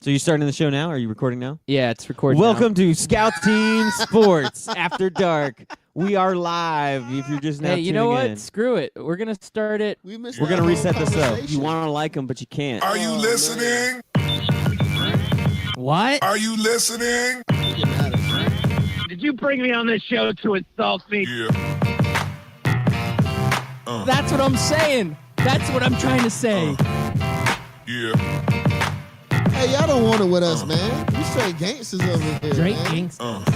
So you're starting the show now? Are you recording now? Yeah, it's recording. Welcome to Scout Team Sports After Dark. We are live. If you're just now Hey, you know tuning what? in. Screw it. We're gonna start it. We're We're gonna reset this up. You want to like them, but you can't. Are you listening? What? Are you listening? Did you bring me on this show to insult me? Yeah. That's what I'm saying. That's what I'm trying to say. Yeah. Hey, y'all don't want it with us, man. We straight gangsters over here. Drake man. gangsters.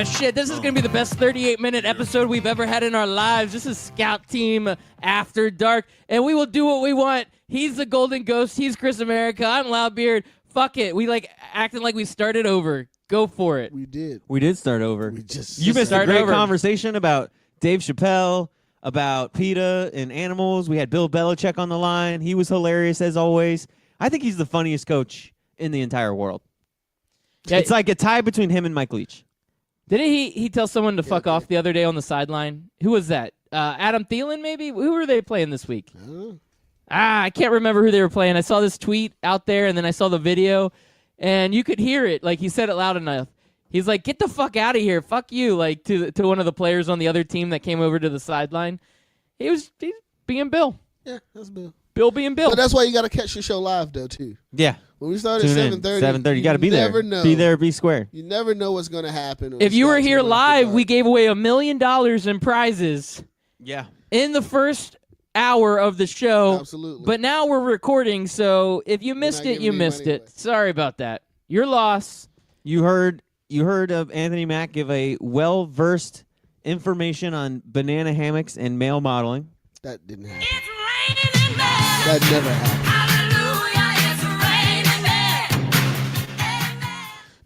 Shit. This is gonna be the best 38-minute episode we've ever had in our lives. This is Scout Team After Dark, and we will do what we want. He's the Golden Ghost. He's Chris America. I'm Loudbeard. Fuck it. We like acting like we started over. Go for it. We did. We did start over. We just You missed a start great over. conversation about Dave Chappelle, about PETA and animals. We had Bill Belichick on the line. He was hilarious as always. I think he's the funniest coach in the entire world. Yeah, It's like a tie between him and Mike Leach. Didn't he tell someone to fuck off the other day on the sideline? Who was that? Adam Thielen, maybe? Who were they playing this week? I can't remember who they were playing. I saw this tweet out there, and then I saw the video, and you could hear it. Like, he said it loud enough. He's like, get the fuck out of here. Fuck you, like, to one of the players on the other team that came over to the sideline. He's being Bill. Yeah, that's Bill. Bill being Bill. But that's why you got to catch the show live, though, too. Yeah. When we start at Tune in. 7:30, 7:30. You got to be there. never know. Be there, be square. You never know what's going to happen. on If you were Scout here Team After live, Dark. we gave away $1 million in prizes Yeah. in the first hour of the show. Absolutely. But now we're recording, so if you missed not it, you giving any missed money it. away. Sorry about that. Your loss. You heard of Anthony Mack give a well-versed information on banana hammocks and male modeling. That didn't happen. That never happened.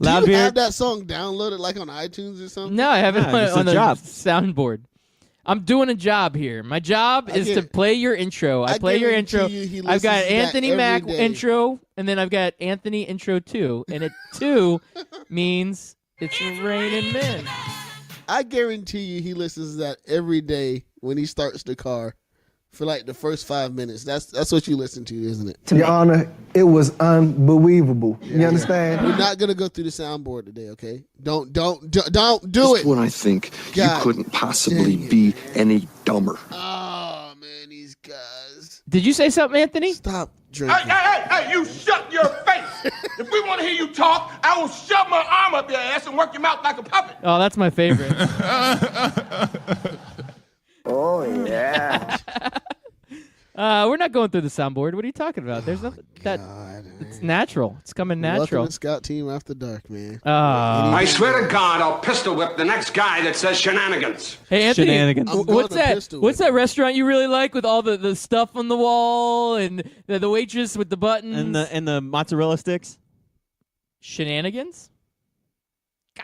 Do you Loudbeard. have that song downloaded like on iTunes or something? No, I haven't No, on, it's a on the job. soundboard. I'm doing a job here. My job is to guarantee- play your intro. I play your guarantee intro. you he I've got listens to that Anthony every Mack day. intro, and then I've got Anthony intro 2. And it 2 means it's raining men. I guarantee you he listens to that every day when he starts the car for like the first 5 minutes. That's what you listen to, isn't it? Your Honor, it was unbelievable. You understand? We're not gonna go through the soundboard today, okay? Don't do Just it. when I think God you couldn't possibly dang it. be any dumber. Oh man, these guys. Did you say something, Anthony? Stop drinking. Hey, you shut your face. If we want to hear you talk, I will shove my arm up your ass and work your mouth like a puppet. Oh, that's my favorite. Oh, yeah. We're not going through the soundboard. What are you talking about? There's nothing that it's natural. It's coming natural. Welcome to Scout Team After Dark, man. I swear to God, I'll pistol whip the next guy that says shenanigans. Hey Anthony, Shenanigans. I'm what's going to that? pistol What's whip that restaurant you really like with all the stuff on the wall and the waitress with the buttons And the mozzarella sticks. shenanigans?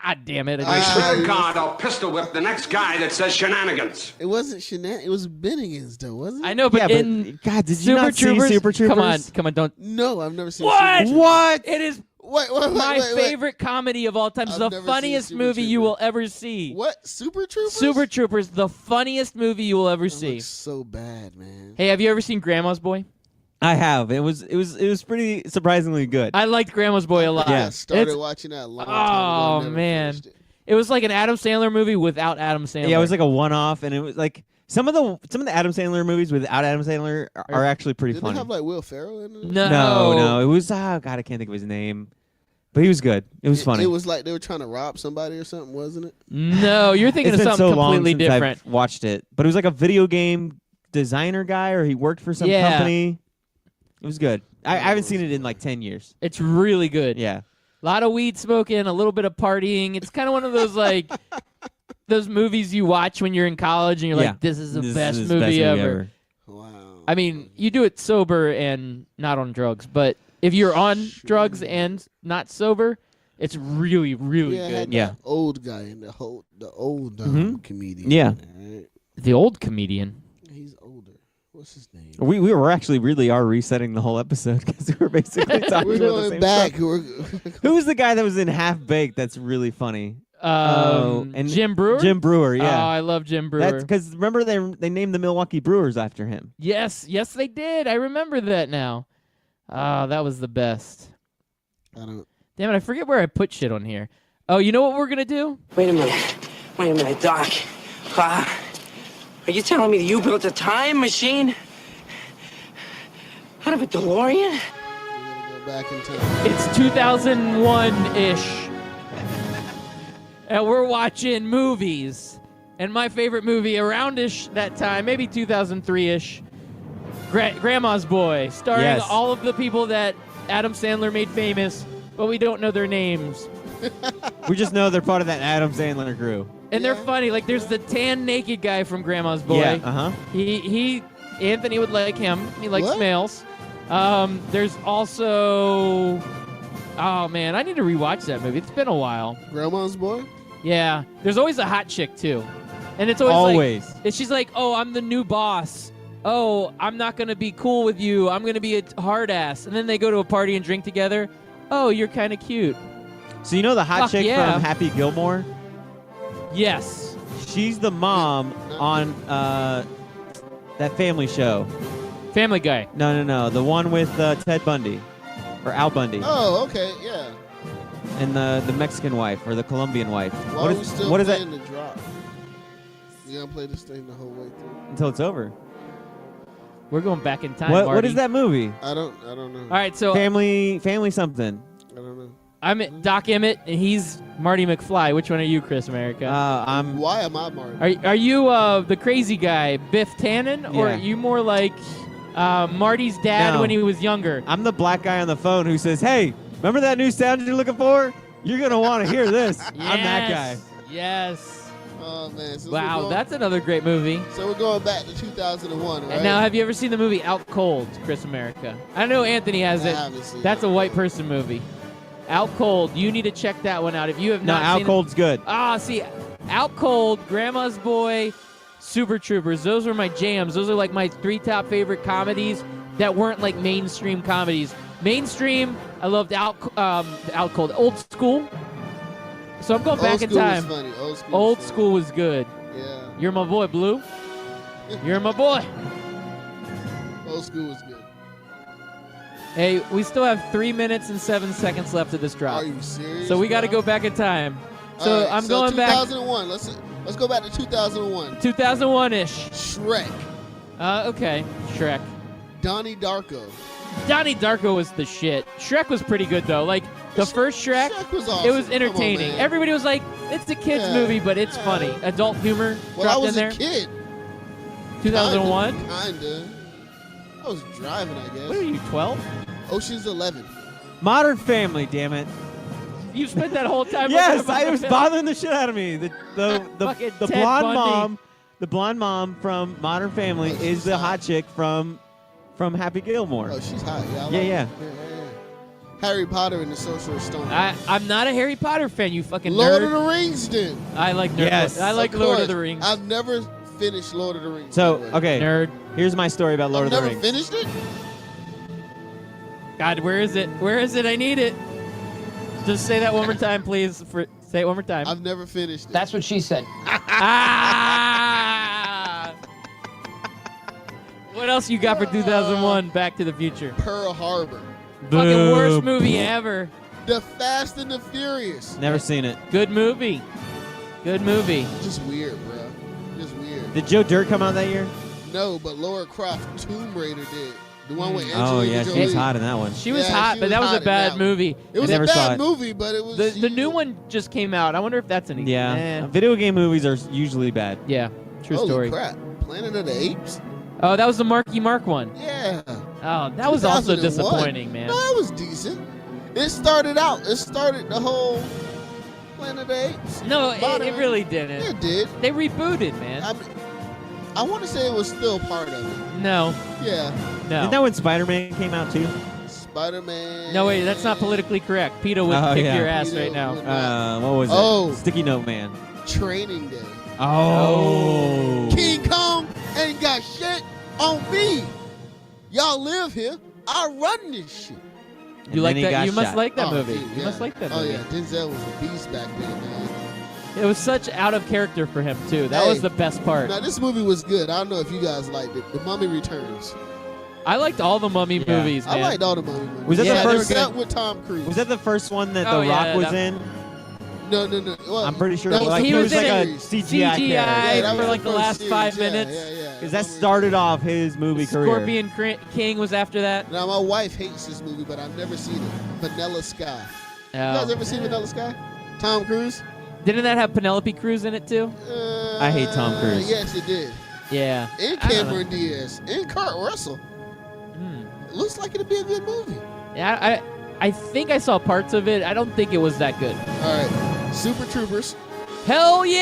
God damn it! I swear to God, I'll pistol whip the next guy that says shenanigans. It wasn't it was Bennigan's though, wasn't it? I know, but Yeah, in God, did you Super not see Troopers, Super Troopers? come on, don't. No, I've never seen What? Super Troopers. What? It is Wait, my wait. favorite comedy of all time. It's I've the never seen funniest Super movie you Troopers. will ever see. What? Super Troopers? Super Troopers, the funniest movie you will ever That see. looks so bad, man. Hey, have you ever seen Grandma's Boy? I have. It was pretty surprisingly good. I liked Grandma's Boy a lot. I started It's- watching that a long time ago. Oh and never man, finished it. it was like an Adam Sandler movie without Adam Sandler. Yeah, it was like a one-off, and it was like some of the Adam Sandler movies without Adam Sandler are actually pretty Did funny. they have like Will Ferrell in it? No, it was God, I can't think of his name, but he was good. It was funny. It was like they were trying to rob somebody or something, wasn't it? No, you're thinking It's of been something so long completely since different. I've watched it, but it was like a video game designer guy, or he worked for some Yeah. company. It was good. I haven't seen it in like 10 years. It's really good. Yeah. A lot of weed smoking, a little bit of partying. It's kind of one of those like those movies you watch when you're in college and you're Yeah. like, this is the This best is movie ever. Wow. I mean, you do it sober and not on drugs, but if you're on drugs and not sober, it's really, really yeah, good. had Yeah. that old guy in the old comedian. Yeah. Right? The old comedian. He's older. What's his name? We were actually really are resetting the whole episode because we were basically talking We're about the going same back. stuff. Who was the guy that was in Half Baked? That's really funny. and Jim Brewer. Jim Brewer, Oh, yeah. I love Jim Brewer. That's because remember they named the Milwaukee Brewers after him. Yes, they did. I remember that now. Oh, that was the best. I don't. Damn it, I forget where I put shit on here. Oh, you know what we're gonna do? Wait a minute, Doc. Are you telling me that you built a time machine out of a DeLorean? We're gonna go back in time. It's 2001-ish. And we're watching movies. And my favorite movie around-ish that time, maybe 2003-ish, Grandma's Boy, starring Yes. all of the people that Adam Sandler made famous, but we don't know their names. We just know they're part of that Adam Sandler crew. And they're funny. Like, there's the tan naked guy from Grandma's Boy. Yeah, uh-huh. Anthony would like him. He likes What? males. There's also... Oh, man, I need to rewatch that movie. It's been a while. Grandma's Boy. Yeah. There's always a hot chick, too. And it's always like... And she's like, oh, I'm the new boss. Oh, I'm not going to be cool with you. I'm going to be a hard ass. And then they go to a party and drink together. Oh, you're kind of cute. So you know the hot Fuck chick yeah. from Happy Gilmore? Yes. She's the mom on that family show. Family Guy. No. The one with Ted Bundy. Or Al Bundy. Oh, okay, yeah. And the Mexican wife or the Colombian wife. Why are we still what is that? playing the drop? You gonna play this thing the whole way through? Until it's over. We're going back in time, What Marty. is that movie? I don't know. All right, so Family something. I don't know. I'm Doc Emmett, and he's Marty McFly. Which one are you, Chris America? I'm Why am I Martin? Are you the crazy guy, Biff Tannen, or Yeah. are you more like Marty's dad No. when he was younger? I'm the black guy on the phone who says, "Hey, remember that new sound you're looking for? You're gonna want to hear this." I'm that guy. Yes. Oh man! So Wow, we're going, that's another great movie. so we're going back to 2001, right? And now, have you ever seen the movie Out Cold, Chris America? I know Anthony has I it. haven't seen That's it. a white person movie. Out Cold. You need to check that one out if you have No, not Out seen it. Cold's good. See, Out Cold, Grandma's Boy, Super Troopers. Those were my jams. Those are like my 3 top favorite comedies that weren't like mainstream comedies. Mainstream, I loved Out Cold. Old School. So I'm going back in time. Was funny. Old school. Old was School was good. funny. Yeah. You're my boy, Blue. You're my boy. Old school was good. Hey, we still have 3 minutes and 7 seconds left of this drop. Are you serious? So we got to bro? go back in time. So All right, I'm going back 2001. Let's go back to 2001. 2001-ish. Shrek. Okay, Shrek. Donnie Darko. Donnie Darko was the shit. Shrek was pretty good though. Like the first Shrek, Shrek was awesome. it was Come on, entertaining. man. Everybody was like, "It's a kids Yeah. movie, but it's funny." Adult humor Well, I dropped was in a there. kid. 2001. Kinda. I was driving, I guess. What are you, 12? Ocean's 11. Modern Family, damn it. You spent that whole time. Yes, looking at it was my- bothering the shit out of me. The Fucking the Ted blonde Bundy. mom, the blonde mom from Modern Family Oh, is she's the hot. hot chick from Happy Gilmore. Oh, she's hot. Yeah, I Yeah, like yeah. her. Harry Potter and the Sorcerer's Stone. I'm not a Harry Potter fan. You fucking Lord nerd. of the Rings, then. I like nerd. Yes. I like Of Lord of course. the Rings. I've never finished Lord of the Rings. So, by the way. okay, Nerd. here's my story about Lord I've of the never Rings. finished it. God, where is it? Where is it? I need it. Just say that one more time, please. Say it one more time. I've never finished it. That's what she said. Ah! What else you got for 2001? Back to the Future. Pearl Harbor. Fucking worst movie ever. The Fast and the Furious. Never seen it. Good movie. Good movie. Just weird, bro. Just weird. Did Joe Dirt come out that year? No, but Laura Croft Tomb Raider did. The one with Oh Angelina yeah, Jolie. she's hot in that one. She was Yeah, hot, she but was that was hot a in bad that one. movie. It was never a saw bad it. movie, but it was The new one just came out. I wonder if that's any. Yeah, Eh. video game movies are usually bad. Yeah. True Holy story. crap! Planet of the Apes. Oh, that was the Marky Mark one. Yeah. Oh, that was also 2001. disappointing, man. No, that was decent. It started the whole Planet of the Apes. No, it Bottom. really didn't. It did. They rebooted, man. I want to say it was still part of it. No, Yeah. no. Isn't that when Spider-Man came out too? Spider-Man. No, wait, that's not politically correct. PETA would Oh, kick yeah. your ass PETA right now. would- What was Oh. it? Sticky Note Man. Training Day. Oh. King Kong ain't got shit on me. Y'all live here. I run this shit. You like then he that? got You must shot. like that Oh, movie. dude, You yeah. must like that Oh movie. yeah, Denzel was a beast back then, man. It was such out of character for him too. That Hey, was the best part. Now this movie was good. I don't know if you guys liked it. The Mummy Returns. I liked all the Mummy Yeah. movies, man. I liked all the Mummy movies. Was that the Yeah, first- except with Tom Cruise? Was that the first one that Oh, The Rock yeah, was that- in? No. Well, I'm pretty sure that like, he he was was in like a it. CGI CGI character. that for was like the first last series. 5 Yeah, minutes. Yeah. Because that started off his movie career. Scorpion King was after that. Now my wife hates this movie, but I've never seen it. Vanilla Sky. You guys Oh. ever seen Vanilla Sky? Tom Cruise? Didn't that have Penelope Cruz in it too? I hate Tom Cruise. Yes, it did. Yeah. And I don't know. Cameron Diaz. And Kurt Russell. Hmm. It looks like it'd be a good movie. Yeah, I think I saw parts of it. I don't think it was that good. All right. Super Troopers. Hell yeah!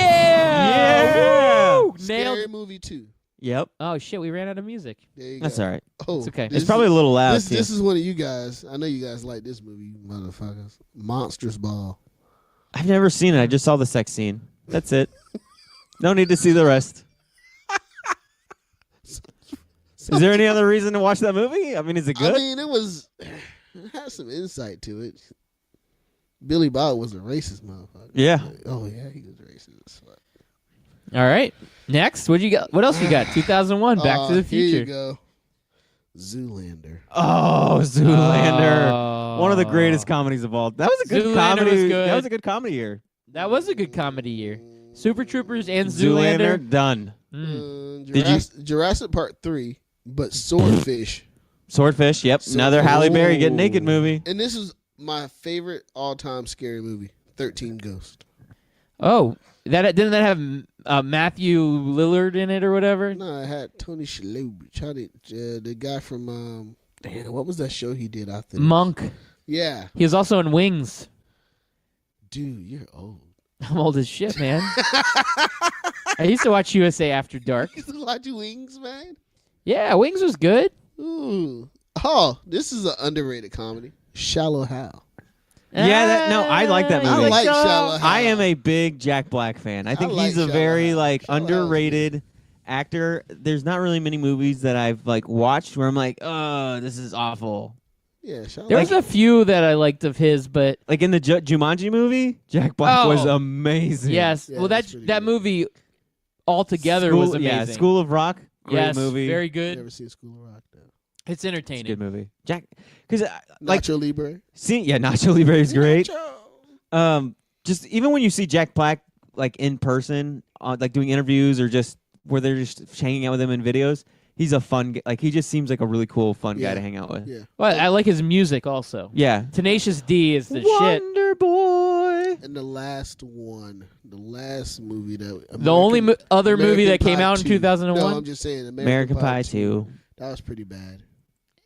Yeah! Woo! Scary Nailed. Movie 2. Yep. Oh shit, we ran out of music. There you That's go. all right. Oh, It's okay. this It's probably a little loud, This, too. this is one of you guys. I know you guys like this movie, you motherfuckers. Monsters Ball. I've never seen it. I just saw the sex scene. That's it. No need to see the rest. Is there any other reason to watch that movie? I mean, is it good? I mean, it had some insight to it. Billy Bob was a racist motherfucker. Yeah. Oh yeah, he was racist as fuck. All right. Next, what you got? What else you got? 2001, Back to the Here you Future. go. Zoolander. Oh, Zoolander. Oh. One of the greatest comedies of all. That was a good Zoolander comedy. was good. That was a good comedy year. That was a good comedy year. Super Troopers and Zoolander. Done. Mm. Did you- Jurassic Park 3, but Swordfish. Swordfish. Yep. So- Another Halle Berry get Ooh. naked movie. And this is my favorite all-time scary movie, 13 Ghosts. Oh, didn't that have Matthew Lillard in it or whatever? No, I had Tony Shalhoub, the guy from damn, what was that show he did after this? Monk. Yeah, He was also in Wings. dude, you're old. I'm old as shit, man. I used to watch USA After Dark. You used to watch Wings, man. Yeah, Wings was good. Ooh, oh, this is an underrated comedy. Shallow Hal. Yeah, no, I like that I movie. like Shallow Hal. I am a big Jack Black fan. I think like he's a Shallow very Hal. like Shallow Hal's underrated actor. There's not really many movies that I've like watched where I'm like, oh, this is awful. Yeah, Shallow. There was a few that I liked of his, but Like in the Jumanji movie, Jack Black was Oh. amazing. yes. Yeah, Well, that's pretty that good. movie altogether was amazing. Yeah, School of Rock, great yes, movie. very You good. Never seen School of Rock though. It's It's a entertaining. good movie. Jack, because like Nacho Libre. Nacho Libre is great. Nacho. Just even when you see Jack Black like in person, like doing interviews or just where they're just hanging out with him in videos, he's a fun. Like he just seems like a really cool, fun guy Yeah. to hang out with. Yeah. Well, I like his music also. Yeah. Tenacious D is the shit. Wonder Boy. And the last movie that The only other movie that American came Pie out in 2. 2001. No, I'm just saying American Pie 2. That was pretty bad.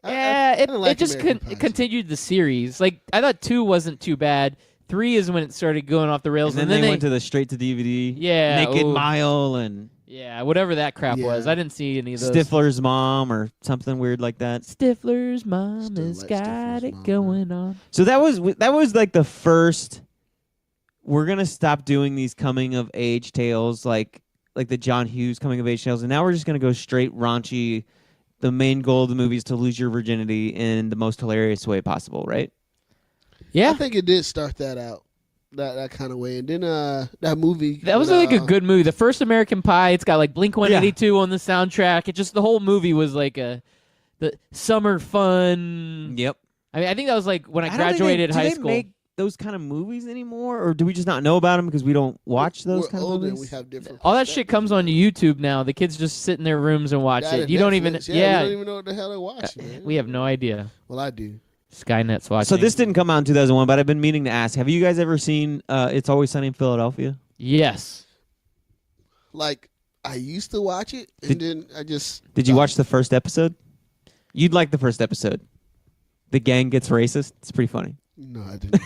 Yeah, I didn't like it just American Pie 2. continued the series. Like I thought 2 wasn't too bad. 3 is when it started going off the rails, And then they went to the straight to DVD. Yeah, Naked ooh. Mile and yeah, whatever that crap was. Yeah. I didn't see any of those. Stifler's Mom or something weird like that. Stifler's mom Still has like got Stifler's it Mom, going on. So that was like the first. We're gonna stop doing these coming of age tales like the John Hughes coming of age tales, and now we're just gonna go straight raunchy. The main goal of the movie is to lose your virginity in the most hilarious way possible, right? Yeah, I think it did start that out that kind of way, and then that movie that was like a good movie. The first American Pie. It's got like Blink 182 on the soundtrack. It just the whole movie was like the summer fun. Yep. I mean, I think that was like when I don't think graduated do high they school. make those kind of movies anymore, or do we just not know about them because we don't watch those We're kind of older and movies? we have different. All that shit comes on YouTube now. The kids just sit in their rooms and watch Got it. You don't even. Netflix. Yeah, we don't even know what the hell they're watching. Man. we have no idea. Well, I do. Skynet's watching. So this didn't come out in 2001, but I've been meaning to ask: have you guys ever seen It's Always Sunny in Philadelphia? Yes. Like I used to watch it, and then I just. Did you watch the first episode? You'd like the first episode. The gang gets racist. It's pretty funny. No, I didn't.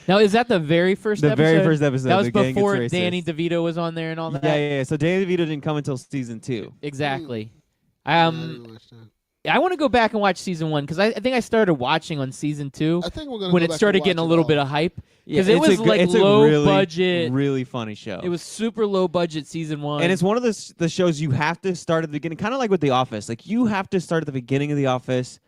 Now, is that the very first The episode? very first episode. That was The Gang Gets before Racist. Danny DeVito was on there and all that. Yeah. So Danny DeVito didn't come until season 2. Exactly. I didn't watch that. I want to go back and watch season 1 because I think I started watching on season 2 I think we're gonna when go it back started and getting a watch little all. bit of hype because Yeah, it was like it's a low really, budget. really funny show. It was super low budget season 1, and it's one of the shows you have to start at the beginning, kind of like with The Office. Like you have to start at the beginning of The Office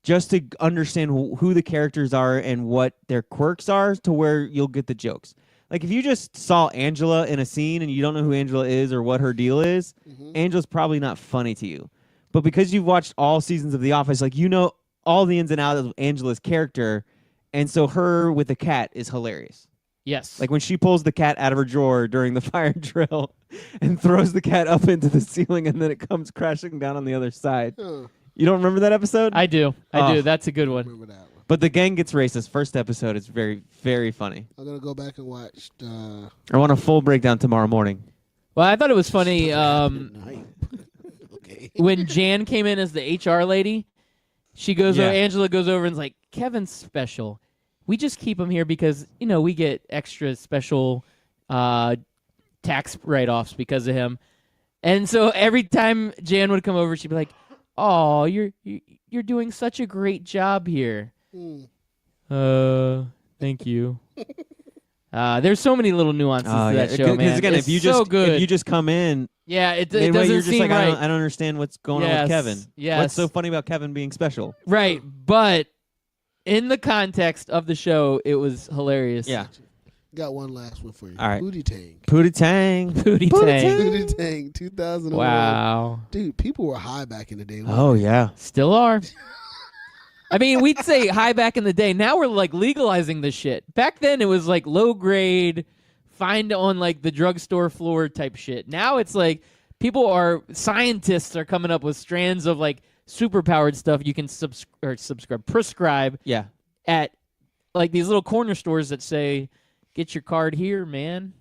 just to understand who the characters are and what their quirks are, to where you'll get the jokes. like if you just saw Angela in a scene and you don't know who Angela is or what her deal is, Angela's probably not funny to you. But because you've watched all seasons of The Office, like you know all the ins and outs of Angela's character, and so her with the cat is hilarious. Yes. Like when she pulls the cat out of her drawer during the fire drill and throws the cat up into the ceiling and then it comes crashing down on the other side. Huh. You don't remember that episode? I do. I Oh. do. That's a good one. Remember that one. But the gang gets racist. First episode is very, very funny. I'm gonna go back and watch. I want a full breakdown tomorrow morning. Well, I thought it was funny Night. Okay. when Jan came in as the HR lady. She goes, Yeah. Angela goes over and's like, Kevin's special. We just keep him here because, we get extra special tax write-offs because of him. And so every time Jan would come over, she'd be like, oh, you're doing such a great job here. Thank you. There's so many little nuances to that show, man. Because again, It's if you so just good. if you just come in, yeah, it midway, doesn't you're just seem like right. I don't understand what's going on Yes, with Kevin. yes. What's so funny about Kevin being special? Right, but in the context of the show, it was hilarious. Yeah. Got one last one for you. All right. Booty Tang. Pootie Tang. Booty Booty Tang. Tang. Booty Tang. 2001. Wow. Dude, people were high back in the day. Oh yeah. Still are. I mean, we'd say high back in the day. Now we're like legalizing this shit. Back then it was like low grade, find on like the drugstore floor type shit. Now it's like scientists are coming up with strands of like superpowered stuff you can prescribe Yeah. at like these little corner stores that say, get your card here, man.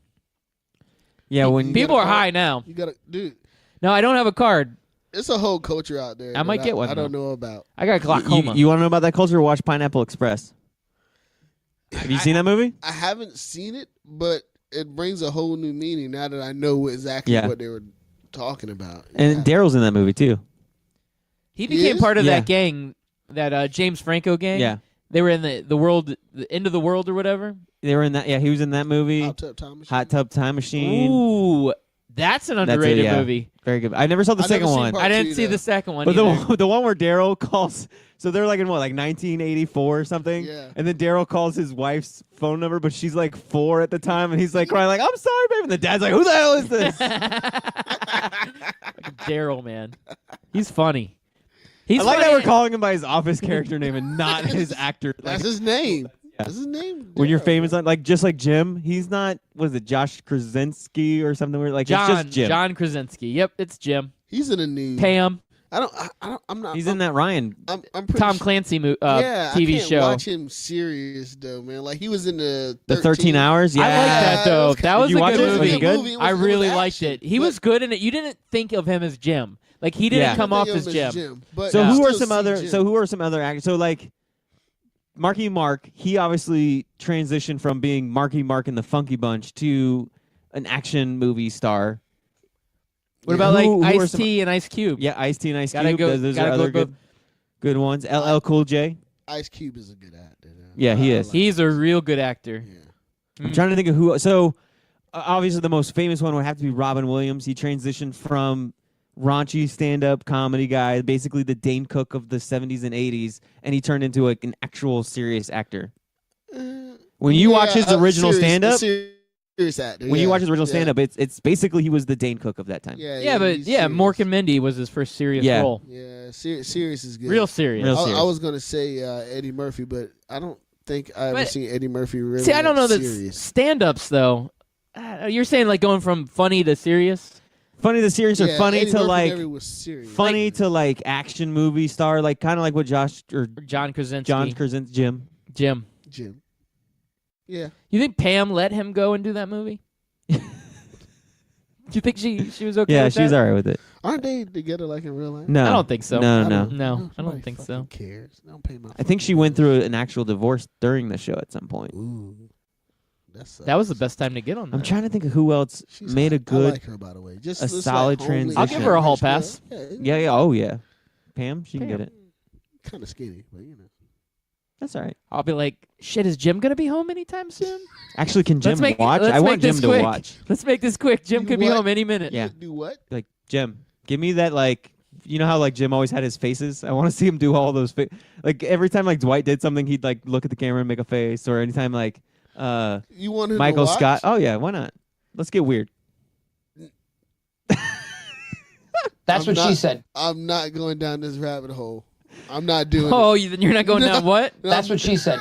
Yeah. When People got are a card? high now. You gotta, dude. No, I don't have a card. It's a whole culture out there. I might that get one, I don't though. know about. I got glaucoma. you want to know about that culture? Watch Pineapple Express. Have you seen that movie? I haven't seen it, but it brings a whole new meaning now that I know exactly Yeah. what they were talking about. And Daryl's in that movie too. He became is? part of Yeah. that gang, that James Franco gang. Yeah. They were in the world, the end of the world or whatever. They were in that. Yeah, he was in that movie. Hot Tub Time Machine. Hot Tub Time Machine. Ooh, that's an underrated yeah. movie. Very good. I never saw the I've second never seen one. part I didn't two, see though. the second one But either. the one where Daryl calls, so they're like in what, like 1984 or something? Yeah. And then Daryl calls his wife's phone number, but she's like 4 at the time, and he's like crying, like, I'm sorry, babe. And the dad's like, who the hell is this? Daryl, man. He's funny. He's I like that funny. we're calling him by his office character name and not his actor. Like, That's his name. That's his name. when you're Daryl. famous, like just like Jim, he's not, what is it, Josh Krasinski or something? Where like it's John just Jim. John Krasinski. Yep, it's Jim. He's in a new. Pam. I'm not. He's in that Ryan. I'm pretty Tom sure- Clancy Yeah, TV I can't show. watch him serious though, man. Like he was in the 13 Hours. Yeah. I like that though. That was you a watch good it? Was movie. it good? It was- I it was really liked action, it. He but- was good in it. You didn't think of him as Jim. Like he didn't Yeah. come I off think of as him Jim. But So I who are still some see other? Jim. So who are some other actors? So like Marky Mark, he obviously transitioned from being Marky Mark in the Funky Bunch to an action movie star. What about like Who are Ice some- T and Ice Cube? Yeah, Ice-T and Ice Gotta Cube. go- those gotta are go other good ones. LL Cool J. Ice Cube is a good actor. Yeah, he I is. like He's him. a real good actor. Yeah. I'm trying to think of who. So obviously the most famous one would have to be Robin Williams. He transitioned from raunchy stand-up comedy guy, basically the Dane Cook of the 70s and 80s, and he turned into like an actual serious actor. When you watch his original stand-up, serious actor. when yeah, you watch his original yeah. stand-up, it's basically he was the Dane Cook of that time. Yeah, But he's yeah, serious. Mork and Mindy was his first serious Yeah. role. Yeah, serious is good. Real serious. Real I serious. was gonna say Eddie Murphy, but I don't think I ever But- seen Eddie Murphy really. See, I don't know that serious. stand-ups though. You're saying like going from funny to serious? Funny to serious, or Yeah, funny Eddie to Murphy like never was serious. funny to like action movie star, like kind of like what Josh or John Krasinski. John Krasinski, Jim. Jim. Yeah, You think Pam let him go and do that movie? Do you think she was okay Yeah, with she's that? all right with it. aren't they together like in real life? No, I don't think so. No, no. No, I don't Nobody think so. fucking Cares? They don't pay my. I think she went through an actual divorce during the show at some point. Ooh, That was the best time to get on that. I'm trying to think of who else She's made a hot. good. I like her, by the way. Just a looks solid like homely, transition. I'll give her a hall rich girl. pass. Yeah, oh yeah. Pam, she can Pam. get it. Kind of skinny, but you know. That's all right. I'll be like, shit, is Jim gonna be home anytime soon? Actually, can Jim Let's make watch? let's I make want Jim this to quick. watch. Let's make this quick. Jim You could be what? home any minute. Yeah. Do what? Like Jim, give me that like. You know how like Jim always had his faces? I want to see him do all those like every time like Dwight did something, he'd like look at the camera and make a face, or anytime like You want him Michael to watch? Scott. Oh yeah, why not? Let's get weird. That's what she said. I'm not going down this rabbit hole. I'm not doing Oh, it. you're not going down what? That's what she said.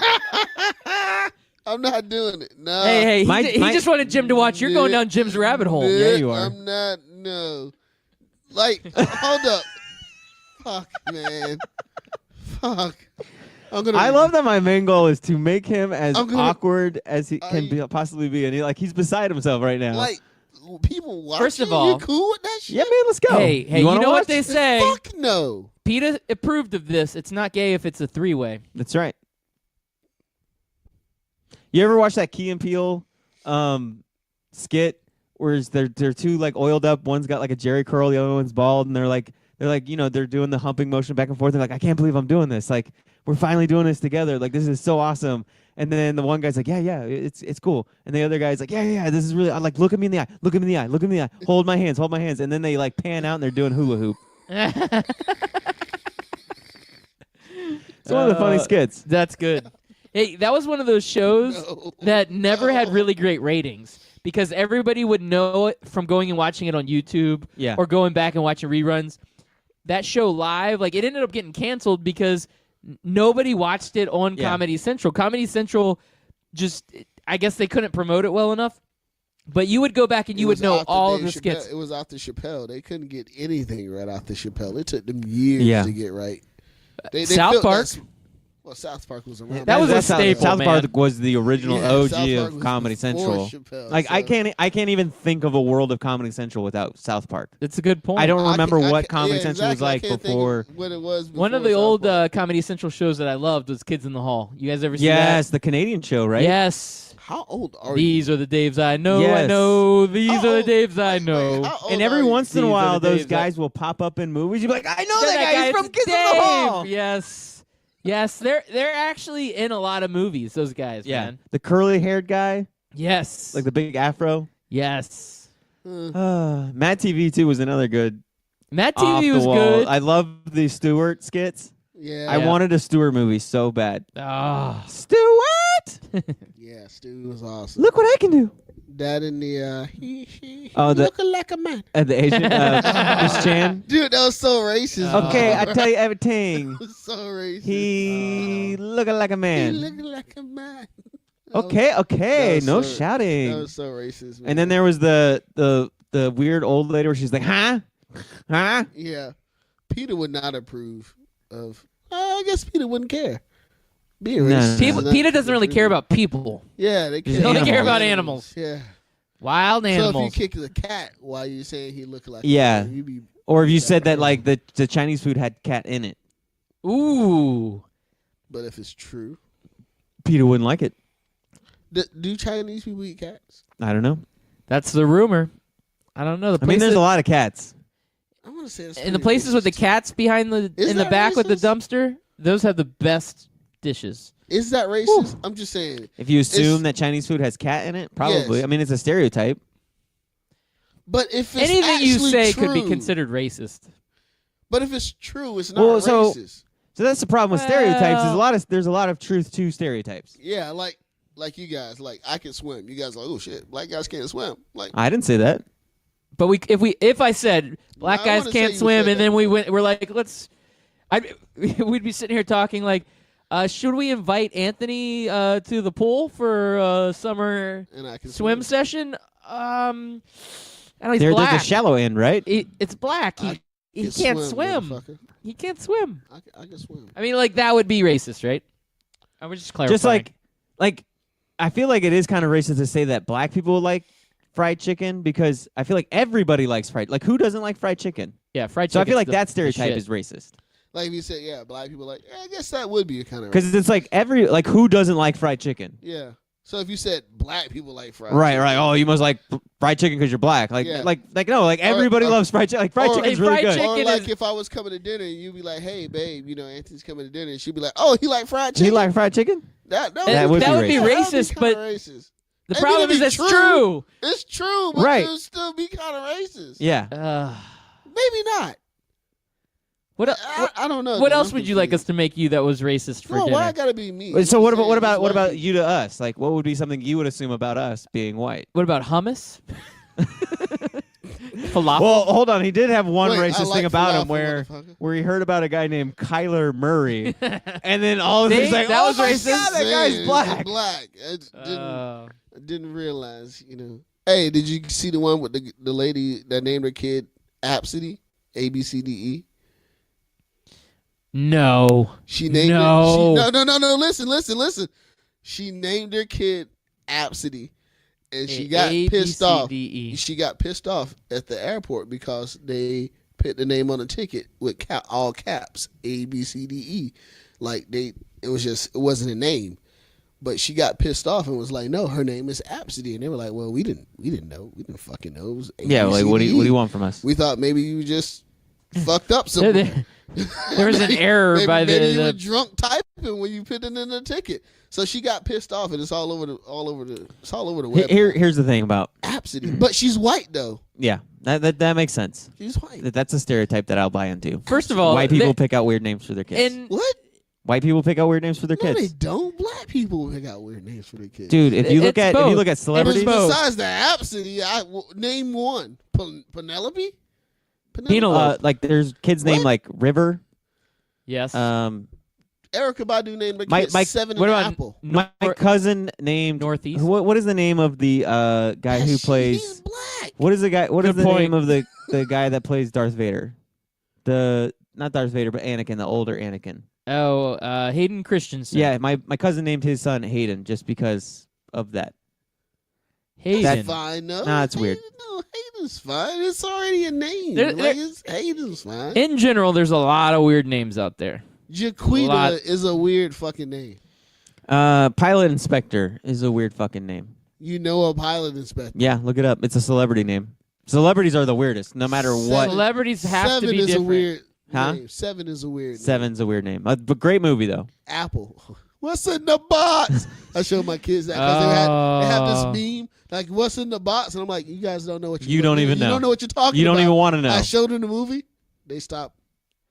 I'm not doing it. No. Hey, My- he my- just wanted Jim to watch. You're going down Jim's rabbit hole. Nah, Yeah, you are. I'm not. No. Like, hold up. Fuck, man. Fuck. I love that my main goal is to make him as I'm gonna- awkward as he can possibly be, and he's beside himself right now. Like, people watching. First of all- you cool with that shit? yeah, man, let's go. Hey, you wanna know watch? what they say? Fuck no. PETA approved of this. It's not gay if it's a three-way. That's right. You ever watch that Key and Peele skit where they're two like oiled up? One's got like a Jerry curl, the other one's bald, and they're like they're doing the humping motion back and forth. They're like, I can't believe I'm doing this. Like, we're finally doing this together. Like, this is so awesome. And then the one guy's like, yeah, it's cool. And the other guy's like, yeah, this is really. I'm like, look at me in the eye, look at me in the eye, look at me in the eye. Hold my hands. And then they like pan out and they're doing hula hoop. It's one of the funny skits. That's good. Hey, that was one of those shows No. that never had really great ratings because everybody would know it from going and watching it on YouTube Yeah. or going back and watching reruns. That show live, like it ended up getting canceled because nobody watched it on Yeah. Comedy Central. Comedy Central just, I guess they couldn't promote it well enough. But you would go back and you It would was know after all Dave of the Chappelle. skits. It was after Chappelle. They couldn't get anything right after Chappelle. It took them years Yeah. to get right. They South felt Park? Well, South Park was around. That was a That's how- staple, South man. Park was the original Yeah, OG South Park of was Comedy before Central. Chappelle, Like so- I can't even think of a world of Comedy Central without South Park. That's a good point. I don't remember I what can't- Comedy yeah, Central was exactly. I like can't think before. of what it was One of before the South old Park. Comedy Central shows that I loved was Kids in the Hall. You guys ever see that? Yes, the Canadian show, right? Yes. How old are you? These are the Daves I know. I Yes. know. These How are the old- Daves I wait, know. how old And are every you? once in a These are while, the those Daves guys will pop up in movies. You'll be like, I know Yeah, that guy. He's it's from Kids in the Dave. Hall. Yes, they're actually in a lot of movies. Those guys, Yeah, man. the curly-haired guy, Yes, like the big afro. yes. Mad TV too was another good. Matt off TV the was wall. good. I love the Stewart skits. Yeah. I wanted a Stewart movie so bad. Ah. Stewart, Yeah, Stu was awesome. look what I can do. That in the Oh, the- looking like a man. The Asian Chris Chan. Dude, that was so racist. Okay, bro. I tell you everything. That was so racist. He looking like a He man. looking like a man. Okay, that was no so- shouting. That was so racist. Man. And then there was the weird old lady where she's like, huh? Yeah. Peter would not approve of. I guess Peter wouldn't care. Being No, racist. no, is People, not- PETA doesn't really care about people. Yeah, they Just care. They only care animals. about animals. Yeah. Wild So animals. if you kick the cat while you saying he looked like Yeah. a man, you'd be. Or if you said that like the Chinese food had cat in it, Ooh. But if it's true, Peter wouldn't like it. do Chinese people eat cats? I don't know. That's the rumor. I don't know. The I mean, there's places- a lot of cats. I want to say that's in the pretty places with the racist. cats behind the Is in the that back with the racist? dumpster, those have the best dishes. Is that racist? I'm just saying. If you assume It's- that Chinese food has cat in it, probably. Yes. I mean, it's a stereotype. But if it's Anything you actually say true, could be considered racist. But if it's true, it's not Well, so- racist. So that's the problem with stereotypes. Well- There's a lot of truth to stereotypes. Yeah, like you guys, like I can swim. You guys are like, oh shit, black guys can't swim. Like I didn't say that. But if I said black I guys wanna say can't you swim, said and that. then we're like, we'd be sitting here talking like, should we invite Anthony to the pool for summer and I can swim session? I don't know, he's There's black. a shallow end, right? It's black. I He can can't swim. motherfucker. He can't swim. I can swim. I mean, like that would be racist, right? I would just clarify. Just like, I feel like it is kind of racist to say that black people like fried chicken because I feel like everybody likes fried. Like, who doesn't like fried chicken? yeah, fried So I chicken. feel like that stereotype shit. is racist Like if you said, yeah, black people like. I guess that would be a kind of because it's like who doesn't like fried chicken? yeah. So if you said black people like fried, Right, chicken, right. Oh, you must like fried chicken because you're black. Like, Yeah. like no. Like everybody or- loves fried chicken. Like fried or- chicken's Hey, really fried good. chicken Or like is- if I was coming to dinner and you'd be like, hey babe, Anthony's coming to dinner, and she'd be like, oh, he like fried Do you chicken. like fried chicken? that That would be racist, kinda but racist. the I mean, problem it'd is be that's true. true. It's true, but Right. it would still be kind of racist. Yeah. Maybe not. I don't know. What man. else I'm would you like us confused. to make you that was racist for No, dinner? why I gotta be me? Wait, so I'm what saying about just white people. you to us? Like, what would be something you would assume about us being white? What about hummus? Falafel? Well, hold on. He did have one Wait, I racist like thing about him falafel, motherfucker. where he heard about a guy named Kyler Murray, and then all of a See? sudden he's like, That "Oh was my racist? God, that Saying, guy's he's black." Black. Oh. I didn't realize. Hey, did you see the one with the lady that named her kid Absidy? ABCDE. No. She named No. it. No. Listen. She named her kid Absidy, and she got pissed off. ABCDE. She got pissed off at the airport because they put the name on the ticket with all caps ABCDE. Like it wasn't a name. But she got pissed off and was like, "No, her name is Absidy," and they were like, "Well, we didn't know. We didn't fucking know." It was Yeah, like what do you want from us? We thought maybe you just fucked up somewhere. There was an error by maybe you were the drunk typing when you put it in the ticket. So she got pissed off, and it's all over the web. Here's the thing about Absidy, but she's white though. yeah, that makes sense. She's white. That's a stereotype that I'll buy into. First of all, White people pick out weird names for their kids. and What? White people pick out weird names for their No, they kids. don't. Black people pick out weird names for their kids. Dude, if you look It's at both. celebrities, both. Besides the Absidy, name one. Penelope. Penelope. like there's kids named like River. yes. Erica Badu named her My- kid my- Seven what and about Apple. My cousin named Northeast? What is the name of the guy who He's plays? black. What is the guy? What is Good the name point. of the guy that plays Darth Vader? Not Darth Vader, but Anakin, the older Anakin. Hayden Christensen. Yeah, my cousin named his son Hayden just because of that. Hayden. That- Fine, no. Nah, it's weird. No, Hayden's fine. It's already a name. There- Hayden's fine. In general, there's a lot of weird names out there. Jaquita lot- is a weird fucking name. Pilot Inspector is a weird fucking name. You know a pilot inspector. Yeah, look it up. It's a celebrity name. Celebrities are the weirdest, no matter what. Celebrities have Seven to be is different. a weird Huh? name. Seven is a weird name. Seven's a weird name. But great movie though. Apple. What's in the box? I show my kids that because they have Oh. this meme like "What's in the box?" and I'm like, "You guys don't know what You don't even You know. don't know what you're talking You don't about." even want to know. I showed them the movie. They stopped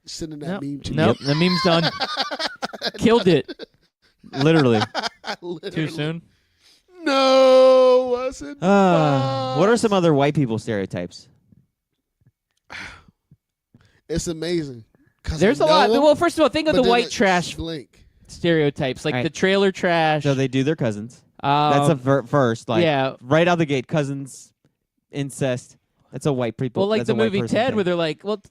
sending that Nope. meme to Nope. The meme's done. Killed it. Literally. me. Too Literally. soon. No, what's in the box? What are some other white people stereotypes? It's amazing. 'Cause There's I a lot. know 'em, Well, first of all, think of but the then white it trash blink. stereotypes, like Right. the trailer trash. So they do their cousins. That's a first, like yeah. right out the gate, cousins, incest. That's a white people. Well, like that's the a white movie person Ted, thing. where they're like, "Well,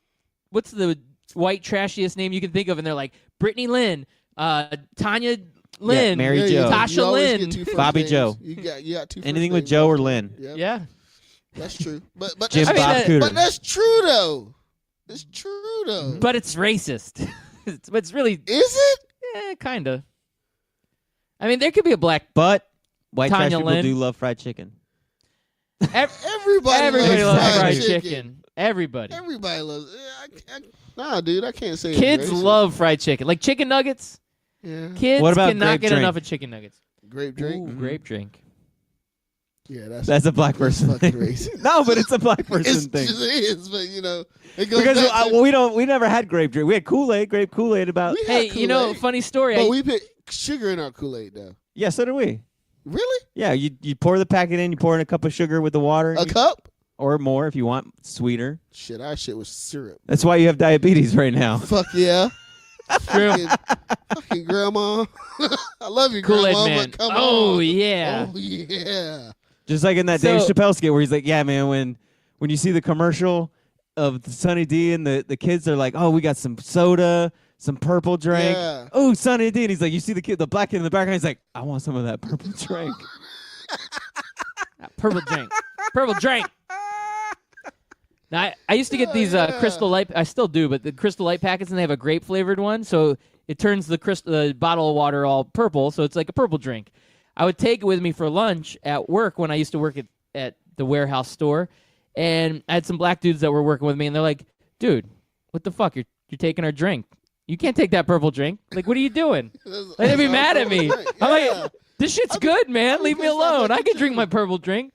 what's the white trashiest name you can think of?" And they're like, "Brittany Lynn, Tanya Lynn, Mary There you Jo. go. Tasha You always Lynn. get two first Bobby names. Joe. You got two. first Anything with names. Joe or Lynn. Yep. Yeah, That's true. But Jim that's, I mean, Bob Cooter. but that's true though. It's true though. but it's racist. it's really, Is it? kind of. I mean, there could be a black. But white trash Tanya people Lynn. do love fried chicken. Everybody Loves loves fried chicken. chicken. Everybody. Everybody loves. Nah, dude, I can't say. it's Kids racist. love fried chicken, like chicken nuggets. Yeah. Kids What about cannot grape get drink? enough of chicken nuggets. Grape drink. Ooh, grape drink. Yeah, That's a black person fucking thing. racist. No, but it's a black person It's thing. just is, but it goes Because back to, we never had grape drink. We had Kool-Aid, grape Kool-Aid about. We had Hey, Kool-Aid, funny story. but we put sugar in our Kool-Aid though. Yeah, so did we. Really? Yeah, you pour the packet in, you pour in a cup of sugar with the water, A cup? or more if you want sweeter. Shit, our shit was syrup. That's why you have diabetes right now. Fuck yeah. True. fucking grandma. I love you, Kool-Aid grandma, Man. but come Oh on. yeah. Oh yeah. Just like in that Dave So- Chappelle skit where he's like, "Yeah, man, when you see the commercial of the Sunny D and the kids are like, oh, we got some soda, some purple drink. Yeah. Oh, Sunny D." And he's like, you see the black kid in the background. He's like, I want some of that purple drink. Purple drink. Purple drink. Now, I used to get these Crystal Light. I still do, but the Crystal Light packets, and they have a grape flavored one, so it turns the bottle of water all purple, so it's like a purple drink. I would take it with me for lunch at work when I used to work at the warehouse store, and I had some black dudes that were working with me, and they're like, "Dude, what the fuck? You're taking our drink. You can't take that purple drink. Like, what are you doing?" Like, they'd be mad at me. I'm like, "This shit's good, man. Leave me alone. I can drink my purple drink."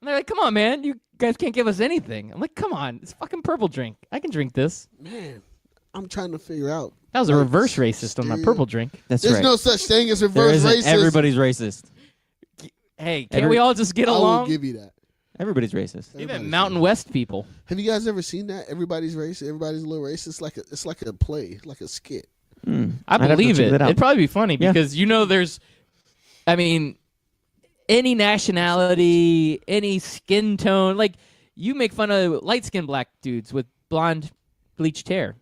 And they're like, "Come on, man. You guys can't give us anything." I'm like, "Come on. It's fucking purple drink. I can drink this." Man, I'm trying to figure out. That was a like, reverse racist on my still- purple drink. That's There's right. no such thing as there reverse isn't. racism. Everybody's racist. Hey, can't we all just get I will along? give you that. Everybody's racist. Even Mountain West people. Have you guys ever seen that? Everybody's racist. Everybody's a little racist. It's like a play, like a skit. I I'd have to believe check it. that out. It'd probably be funny Yeah. because there's, I mean, any nationality, any skin tone. Like you make fun of light-skinned black dudes with blonde, bleached hair.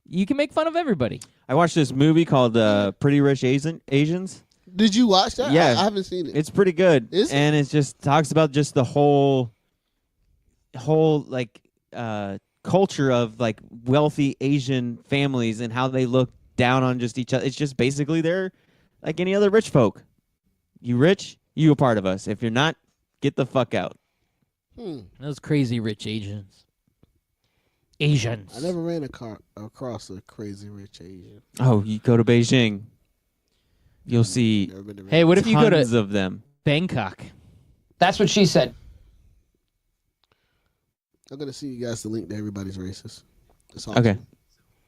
You can make fun of everybody. I watched this movie called Pretty Rich Asians. Did you watch that? Yeah. I haven't seen it. It's pretty good. Is it? And it just talks about just the whole like culture of like wealthy Asian families and how they look down on just each other. It's just basically they're like any other rich folk. You rich, you a part of us. If you're not, get the fuck out. Those crazy rich Asians. Asians. I never ran across a crazy rich Asian. Oh, you go to Beijing, you'll see Never been to Hey, what if you go tons to of them. Bangkok? That's what she said. I'm gonna see you guys the link to Everybody's Racist. That's all. Okay.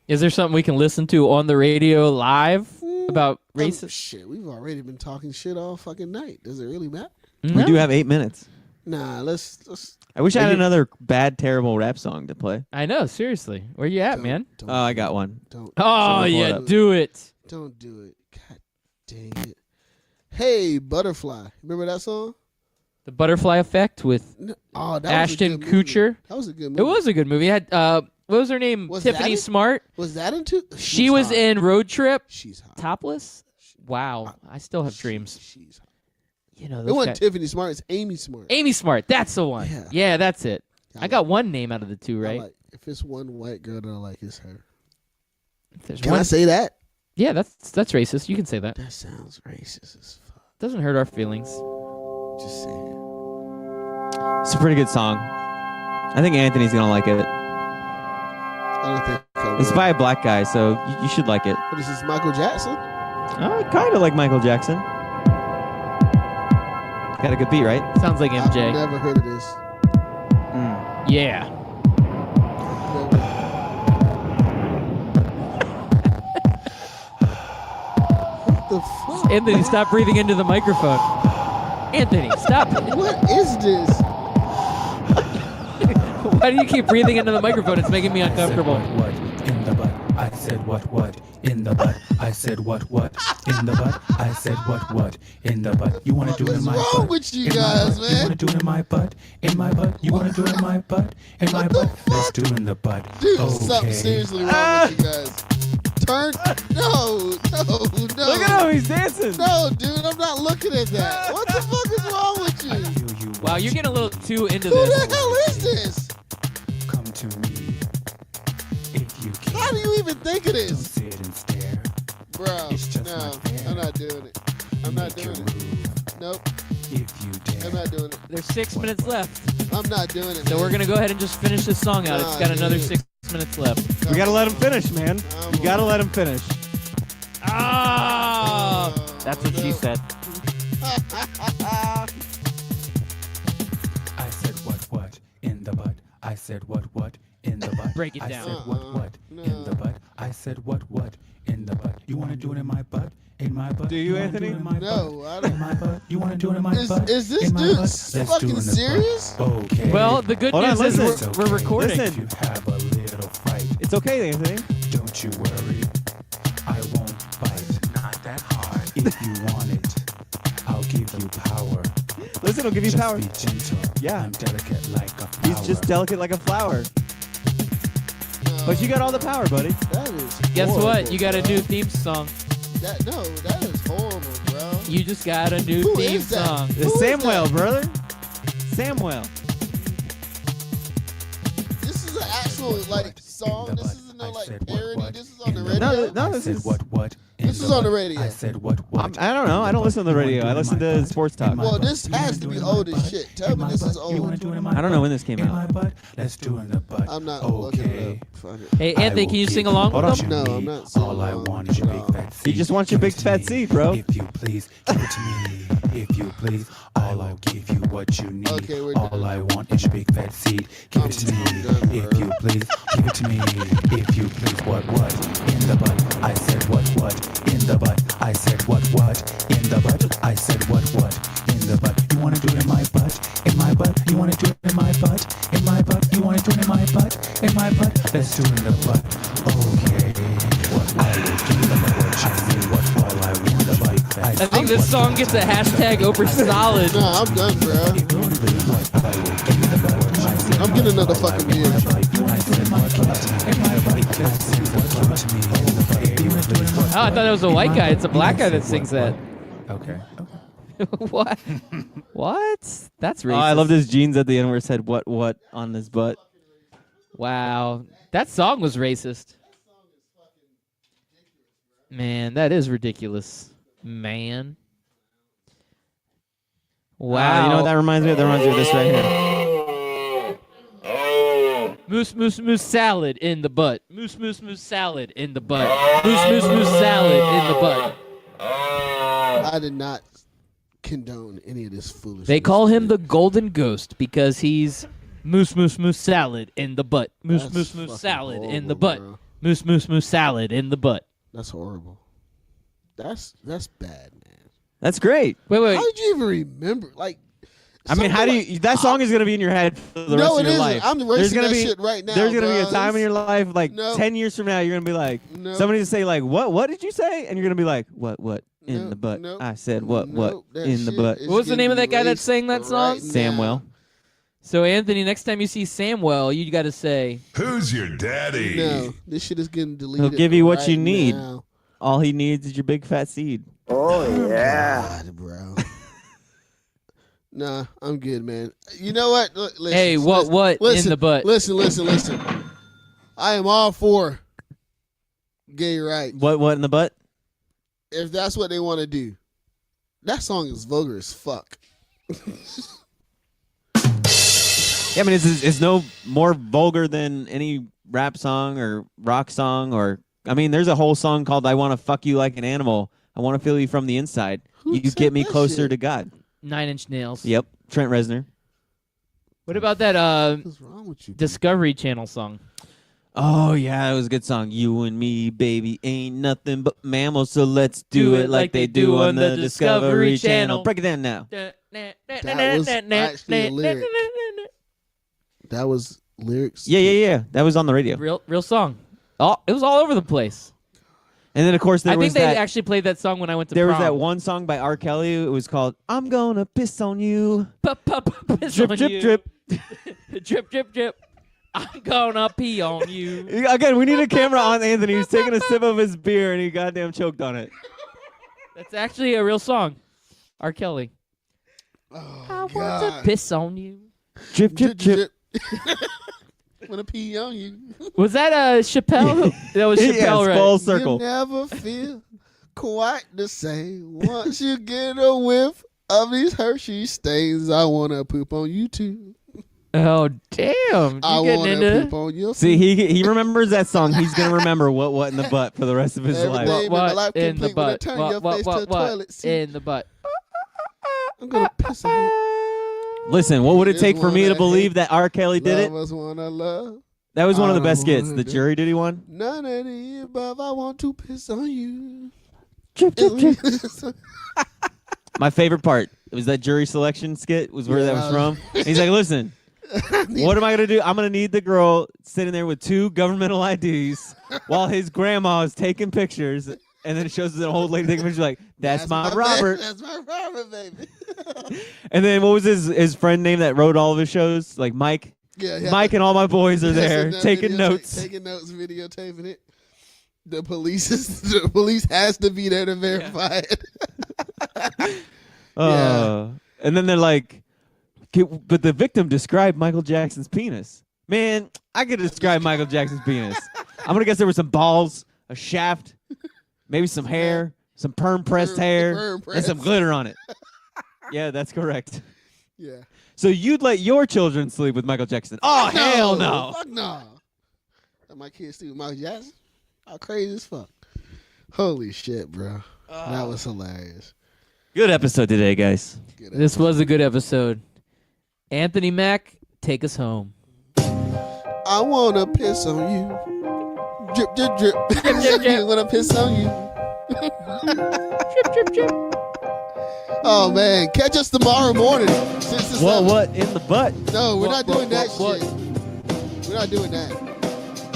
Is there something we can listen to on the radio live about racism? Shit, we've already been talking shit all fucking night. Does it really matter? We do have 8 minutes. Nah, let's. I wish I had another bad, terrible rap song to play. I know, seriously. Where you at, man? Don't, Oh, I got one. Don't. Oh, Someone pull it yeah, up. do it. Don't do it. God dang it. Hey, Butterfly. Remember that song? The Butterfly Effect with Oh, that Ashton was a good movie. Kutcher. That was a good movie. It was a good movie. It had what was her name? Was that Tiffany it? Smart. Was that into? She was hot. in Road Trip. She's hot. Topless. Wow, I still have dreams. She's hot. You know, It those wasn't guys- Tiffany Smart. It's Amy Smart. Amy Smart. That's the one. Yeah. Yeah, that's it. I I got one name out of the two, right? Like, if it's one white girl that I like, it's her. If there's Can one- I say that? Yeah, that's racist. You can say that. That sounds racist as fuck. Doesn't hurt our feelings. Just saying. It's a pretty good song. I think Anthony's gonna like it. I don't think I It's will. by a black guy, so you should like it. What is this, Michael Jackson? Kind of like Michael Jackson. Got a good beat, right? Sounds like I've MJ. never heard of this. Yeah. What the fuck? Anthony, stop breathing into the microphone. Anthony, stop. What is this? Why do you keep breathing into the microphone? It's making me uncomfortable. What in the butt? I said what in the butt? I said what in the butt? I said what in the butt? You want to do it in my What's butt? wrong with you In my guys, butt? You man? want to do it in my butt? In my butt? You want to do it in my butt? In my butt? Let's do it in the butt. Dude, Okay. something seriously wrong with you guys. Turn. No. Look at him, he's dancing. No, dude, I'm not looking at that. What the fuck is wrong with you? Feel you Wow, you're getting a little too into Who this. the hell is this? come to me if you can. How do you even think of Don't this? sit and stare. Bro, It's just no, not fair. I'm not doing it. I'm not Make your doing it. move Nope, if you dare. I'm not doing it. There's 6 minutes left. I'm not doing it. So we're man. going to go ahead and just finish this song out. It's Nah, got another dude. 6 minutes left. We gotta let him finish, man. I'm You gotta on- let him finish. Ah! Oh, That's what she no. said. I said what in the butt? I said what in the butt? Break it I down. said what in the butt? I said what in the butt? You want to do it in my butt? In my butt? Do you, wanna Anthony? Do it in my No, I butt? don't. In my butt? You want to do it in my Is- butt? is this in my dude butt? Let's do fucking it in the serious? butt. Okay. Well, the good Hold on, news is listen. It's we're okay. recording. If you have a little fright, It's okay, Anthony. don't you worry. I won't bite. Not that hard. If you want it, I'll give you power. Listen, he'll give you Just power. be gentle. Yeah. I'm delicate like a flower. He's just delicate like a flower. But you got all the power, buddy. That is. Guess what? horrible, You got a bro. new theme song. That is horrible, bro. You just got a new Who theme is that? song. Who It's is Samwell, that? brother. Samwell. This is an actual like song. In the This butt. isn't no I like said parody. what This is on the in radio. butt. No, I this said is- what in This the is on the butt. radio. I said what I don't know. I don't listen to the You wanna radio. do I it in listen my to butt? sports In talk. my Well, butt? this You has wanna to do be it in old my as butt? shit. Tell In me my this is butt? You wanna old. do it in my I don't know butt? when this came In out. my butt? Let's do it in the butt. I'm not okay. looking it up. Fuck it. Hey, I Anthony, will can you give sing along Hold with on. them? No, I'm not singing All I along want with is your you. big fat seed. He just wants your Give big it to fat me. seed, bro. If you please, give it to me. if you please. I'll give you what you need. Okay, we're All done. I want is your big fat seed. Give it to me, if you please. Give it to me, if you please. What in the butt? I said what in the butt? I said what in the butt? I said what in the butt? You wanna do it in my butt? In my butt? You wanna do it in my butt? In my butt? You wanna do it in my butt? In my butt? Let's do it in the butt. Okay. What I will do in the butt? I see what all I want in the butt. I think this song gets a hashtag over solid. Nah, I'm done, bro. I'm getting another fucking beer. Oh, I thought that was a white guy. It's a black guy that sings that. Okay. What? What? That's racist. Oh, I love this jeans at the end where it said what on his butt. Wow. That song was racist. Man, that is ridiculous. Man. Wow. You know what that reminds me of? That reminds me of this right here. Moose salad in the butt. Moose salad in the butt. Moose salad in the butt. I did not condone any of this foolishness. They call him the Golden Ghost because he's moose salad in the butt. Moose salad in the butt. Bro. Moose salad in the butt. That's horrible. That's bad, man. That's great. Wait. How did you even remember? Like, I mean, how do you? That song is gonna be in your head for the rest No, of it your isn't. life. I'm erasing that shit right now, There's gonna be a bro. time in your life, like No. 10 years from now, you're gonna be like, No. somebody to say like, what did you say? And you're gonna be like, what in No, the butt? no, I said what that in the shit butt? is What was the name of that guy that erased sang that song? right now. Samwell. So Anthony, next time you see Samwell, you got to say, Who's your daddy? No, this shit is getting deleted. He'll give you what right you need. now. All he needs is your big fat seed. God, bro. Nah, I'm good, man. You know what? Listen, "Hey, what listen, in the butt?" Listen. I am all for gay rights. What in the butt? If that's what they want to do. That song is vulgar as fuck. Yeah, I mean, it's no more vulgar than any rap song or rock song or. I mean, there's a whole song called "I Want to Fuck You Like an Animal." I want to feel you from the inside. Who You said get me that closer shit? to God. 9 Inch Nails. Yep, Trent Reznor. What about that What's wrong with you? Discovery Channel song? Oh yeah, it was a good song. You and me, baby, ain't nothing but mammals, so let's do it like they do on the Discovery Channel. Break it down now. That was actually a lyric. That was lyrics. Yeah. That was on the radio. Real song. It was all over the place. And then of course there I was think they that. actually played that song when I went to There prom. was that one song by R. Kelly. It was called "I'm Gonna Piss on You." Piss Drip, on drip, you. drip. Drip, drip, drip. I'm gonna pee on you. Again, we need a camera on Anthony. He's taking a sip of his beer and he goddamn choked on it. That's actually a real song. R. Kelly. Oh, I want God. to piss on you. Drip, drip, drip. Wanna pee on you. Was that Chappelle? That was Chappelle, Yes, right? full circle. You never feel quite the same. Once you get a whiff of these Hershey stains, I wanna poop on you too. Oh damn! I You getting wanna into poop on your See, feet. he remembers that song. He's gonna remember what in the butt for the rest of his Everything life. in my life in the complete when I butt? turn your face to a toilet seat. in the butt? I'm gonna piss on you. Listen, what would it Just take for me to wanna believe hate that R. Kelly did it? Lovers wanna love. That was one of the I best skits. wanna The do- jury duty one. None of the above. I want to piss on you. Drip, drip, drip. My favorite part was that jury selection skit. Was where Yeah, that was from. He's like, listen. What am I going to do? I'm going to need the girl sitting there with 2 governmental IDs while his grandma is taking pictures. And then it shows an old lady taking pictures like, that's my Robert. That's my Robert, baby. And then what was his friend name that wrote all of his shows? Like Mike. Yeah. Mike and all my boys are there taking notes. Taking notes, videotaping it. The police has to be there to verify it. And then they're like, but the victim described Michael Jackson's penis. Man, I could describe Michael Jackson's penis. I'm gonna guess there were some balls, a shaft, maybe some hair, some perm pressed hair, perm and pressed. some glitter on it. Yeah, that's correct. Yeah. So you'd let your children sleep with Michael Jackson? Oh hell no! Fuck no. Let my kids sleep with Michael Jackson. How crazy as fuck. Holy shit, bro. That was hilarious. Good episode today, guys. This was a good episode. Anthony Mack, take us home. I wanna piss on you. Drip, drip, drip. Drip, drip, drip. I wanna piss on you. Drip, drip, drip. Oh man, catch us tomorrow morning. 6 to 7. Well, what in the butt? No, we're not doing that what? shit. We're not doing that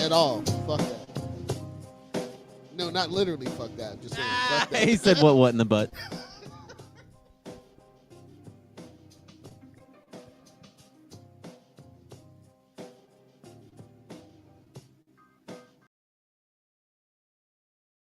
at all. Fuck that. No, not literally. Fuck that. I'm just saying. Fuck that. He said what in the butt?